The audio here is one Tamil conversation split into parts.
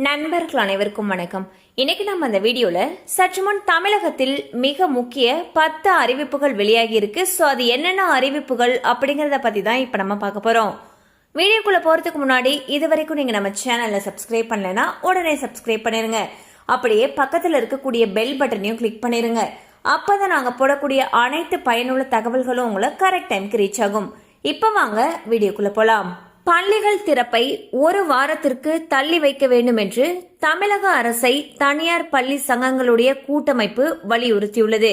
நண்பர்கள் அனைவருக்கும் வணக்கம். இன்னைக்கு நம்ம அந்த வீடியோல சற்று முன் தமிழகத்தில் மிக முக்கிய 10 அறிவிப்புகள் வெளியாகி இருக்கு. ஸோ அது என்னென்ன அறிவிப்புகள் அப்படிங்கறத பத்தி தான் இப்ப நம்ம பார்க்க போறோம். வீடியோக்குள்ள போறதுக்கு முன்னாடி இது வரைக்கும் நீங்க நம்ம சேனலை சப்ஸ்கிரைப் பண்ணலனா உடனே சப்ஸ்கிரைப் பண்ணிருங்க. அப்படியே பக்கத்துல இருக்கக்கூடிய பெல் பட்டனையும் கிளிக் பண்ணிருங்க. அப்பதான் நாங்க போடக்கூடிய அனைத்து பயனுள்ள தகவல்களும் உங்களை கரெக்ட் டைம்க்கு ரீச் ஆகும். இப்ப வாங்க வீடியோக்குள்ள போலாம். பள்ளிகள் திறப்பை ஒரு வாரத்திற்கு தள்ளி வைக்க வேண்டும் என்று தமிழக அரசை தனியார் பள்ளி சங்கங்களுடைய கூட்டமைப்பு வலியுறுத்தியுள்ளது.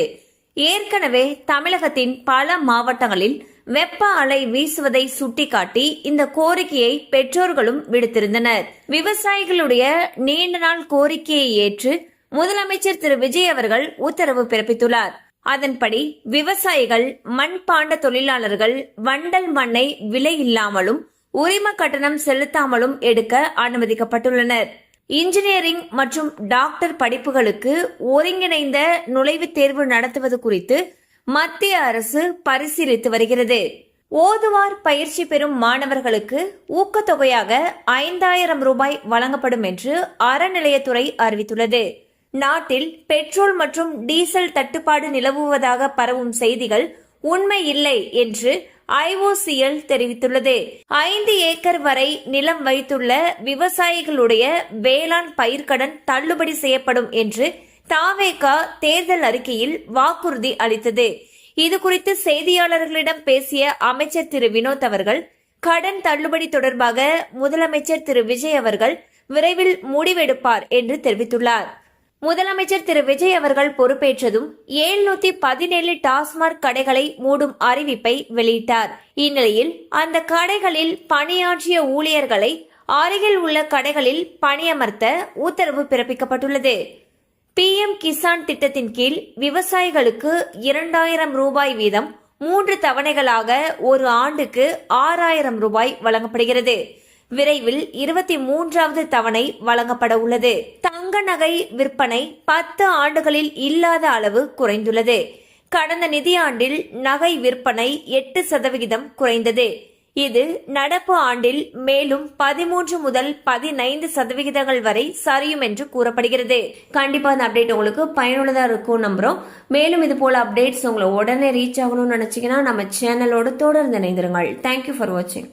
ஏற்கனவே தமிழகத்தின் பல மாவட்டங்களில் வெப்ப அலை வீசுவதை சுட்டிக்காட்டி இந்த கோரிக்கையை பெற்றோர்களும் விடுத்திருந்தனர். விவசாயிகளுடைய நீண்ட நாள் கோரிக்கையை ஏற்று முதலமைச்சர் திரு விஜய் அவர்கள் உத்தரவு பிறப்பித்துள்ளார். அதன்படி விவசாயிகள், மண்பாண்ட தொழிலாளர்கள் வண்டல் மண்ணை விலை இல்லாமலும் உரிம கட்டணம் செலுத்தாமலும் எடுக்க அனுமதிக்கப்பட்டுள்ளனர். இன்ஜினியரிங் மற்றும் டாக்டர் படிப்புகளுக்கு ஒருங்கிணைந்த நுழைவுத் தேர்வு நடத்துவது குறித்து மத்திய அரசு பரிசீலித்து வருகிறது. ஓதுவார் பயிற்சி பெறும் மாணவர்களுக்கு ஊக்கத்தொகையாக 5000 ரூபாய் வழங்கப்படும் என்று அறநிலையத்துறை அறிவித்துள்ளது. நாட்டில் பெட்ரோல் மற்றும் டீசல் தட்டுப்பாடு நிலவுவதாக பரவும் செய்திகள் உண்மை இல்லை என்று IOCL தெரிவித்துள்ளது. 5 ஏக்கர் வரை நிலம் வைத்துள்ள விவசாயிகளுடைய வேளாண் பயிர்க்கடன் தள்ளுபடி செய்யப்படும் என்று தாவேகா தேர்தல் அறிக்கையில் வாக்குறுதி அளித்தது. இதுகுறித்து செய்தியாளர்களிடம் பேசிய அமைச்சர் திரு வினோத் அவர்கள், கடன் தள்ளுபடி தொடர்பாக முதலமைச்சர் திரு விஜய் அவர்கள் விரைவில் முடிவெடுப்பார் என்று தெரிவித்துள்ளார். முதலமைச்சர் திரு விஜய் அவர்கள் பொறுப்பேற்றதும் 717 டாஸ்மாக் கடைகளை மூடும் அறிவிப்பை வெளியிட்டார். இந்நிலையில் அந்த கடைகளில் பணியாற்றிய ஊழியர்களை அருகில் உள்ள கடைகளில் பணியமர்த்த உத்தரவு பிறப்பிக்கப்பட்டுள்ளது. PM கிசான் திட்டத்தின் கீழ் விவசாயிகளுக்கு 2000 ரூபாய் வீதம் 3 தவணைகளாக ஒரு ஆண்டுக்கு 6000 ரூபாய் வழங்கப்படுகிறது. விரைவில் 23வது தவணை வழங்கப்பட உள்ளது. தங்க நகை விற்பனை 10 ஆண்டுகளில் இல்லாத அளவு குறைந்துள்ளது. கடந்த நிதியாண்டில் நகை விற்பனை 8% குறைந்தது. இது நடப்பு ஆண்டில் மேலும் 13 முதல் 15% வரை சரியும் என்று கூறப்படுகிறது. கண்டிப்பா இந்த அப்டேட் உங்களுக்கு பயனுள்ளதா இருக்கும் நம்புறோம். மேலும் இது போல அப்டேட்ஸ் உங்களை உடனே ரீச் ஆகணும்னு நினைச்சீங்கன்னா நம்ம சேனலோட தொடர்ந்து இணைந்திருங்கள். தேங்க்யூ ஃபார் வாட்சிங்.